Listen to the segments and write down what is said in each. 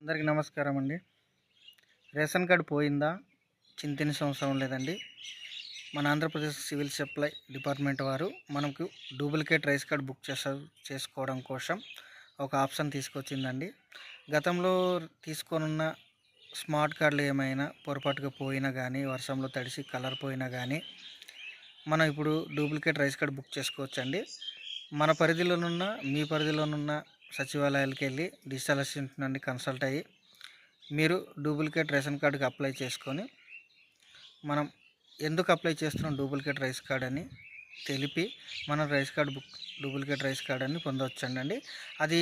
అందరికీ నమస్కారం అండి. రేషన్ కార్డు పోయిందా? చింతించిన అవసరం లేదండి. మన ఆంధ్రప్రదేశ్ సివిల్ సప్లై డిపార్ట్మెంట్ వారు మనకు డూప్లికేట్ రైస్ కార్డు బుక్ చేసుకోవడం కోసం ఒక ఆప్షన్ తీసుకొచ్చిందండి. గతంలో తీసుకొనున్న స్మార్ట్ కార్డులు ఏమైనా పొరపాటుగా పోయినా కానీ, వర్షంలో తడిసి కలర్ పోయినా కానీ మనం ఇప్పుడు డూప్లికేట్ రైస్ కార్డు బుక్ చేసుకోవచ్చండి. మన పరిధిలోనున్న మీ పరిధిలోనున్న సచివాలయాలకు వెళ్ళి డిజిటల్ అసిస్టెంట్ నుండి కన్సల్ట్ అయ్యి మీరు డూప్లికేట్ రేషన్ కార్డుకి అప్లై చేసుకొని, మనం ఎందుకు అప్లై చేస్తున్నాం డూప్లికేట్ రైస్ కార్డ్ అని తెలిపి మనం డూప్లికేట్ రైస్ కార్డ్ అని పొందవచ్చండి. అది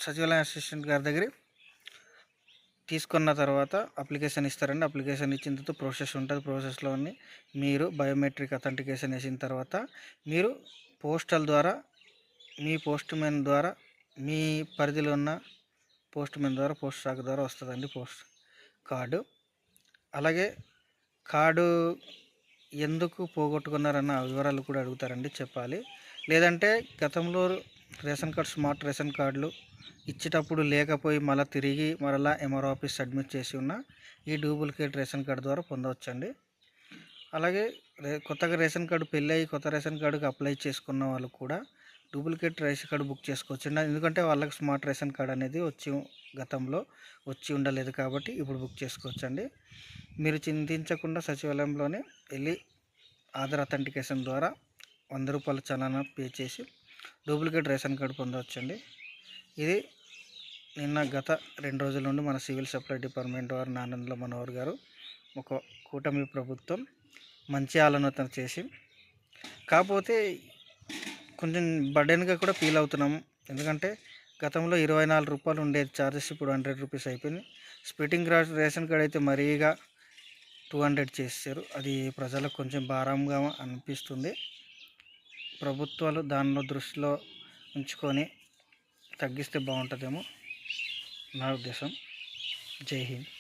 సచివాలయ అసిస్టెంట్ గారి దగ్గర తీసుకున్న తర్వాత అప్లికేషన్ ఇస్తారండి. అప్లికేషన్ ఇచ్చిన తర్వాత ప్రాసెస్ ఉంటుంది. ప్రాసెస్లోని మీరు బయోమెట్రిక్ అథెంటికేషన్ వేసిన తర్వాత మీరు పోస్టల్ ద్వారా మీ పోస్ట్ మ్యాన్ ద్వారా మీ పరిధిలో ఉన్న పోస్ట్ మ్యాన్ ద్వారా పోస్ట్ స్టాక్ ద్వారా వస్తుందండి పోస్ట్ కార్డు. అలాగే కార్డు ఎందుకు పోగొట్టుకున్నారన్న వివరాలు కూడా అడుగుతారండి, చెప్పాలి. లేదంటే గతంలో రేషన్ కార్డు స్మార్ట్ రేషన్ కార్డులు ఇచ్చేటప్పుడు లేకపోయి మరలా ఎంఆర్ఓ ఆఫీస్ సబ్మిట్ చేసి ఉన్న ఈ డూప్లికేట్ రేషన్ కార్డు ద్వారా పొందవచ్చండి. అలాగే కొత్తగా రేషన్ కార్డు పెళ్ళయి కొత్త రేషన్ కార్డుకి అప్లై చేసుకున్న వాళ్ళు కూడా డూప్లికేట్ రేషన్ కార్డు బుక్ చేసుకోవచ్చండి. ఎందుకంటే వాళ్ళకి స్మార్ట్ రేషన్ కార్డు అనేది గతంలో వచ్చి ఉండలేదు కాబట్టి ఇప్పుడు బుక్ చేసుకోవచ్చండి. మీరు చింతించకుండా సచివాలయంలోనే వెళ్ళి ఆధార్ అథెంటికేషన్ ద్వారా 100 రూపాయల చలానా పే చేసి డూప్లికేట్ రేషన్ కార్డు పొందవచ్చండి. ఇది గత 2 రోజుల నుండి మన సివిల్ సప్లై డిపార్ట్మెంట్ వారు నానందల మనోహర్ గారు ఒక కూటమి ప్రభుత్వం మంచి ఆలోచన చేసి, కాకపోతే కొంచెం బర్డెన్గా కూడా ఫీల్ అవుతున్నాము. ఎందుకంటే గతంలో 24 రూపాయలు ఉండేది ఛార్జెస్, ఇప్పుడు 100 రూపీస్ అయిపోయింది. స్ప్లిట్టింగ్ రేషన్ కార్డ్ అయితే మరీగా 200 చేశారు. అది ప్రజలకు కొంచెం భారంగా అనిపిస్తుంది. ప్రభుత్వాలు దానిలో దృష్టిలో ఉంచుకొని తగ్గిస్తే బాగుంటుందేమో నా ఉద్దేశం. జై హింద్.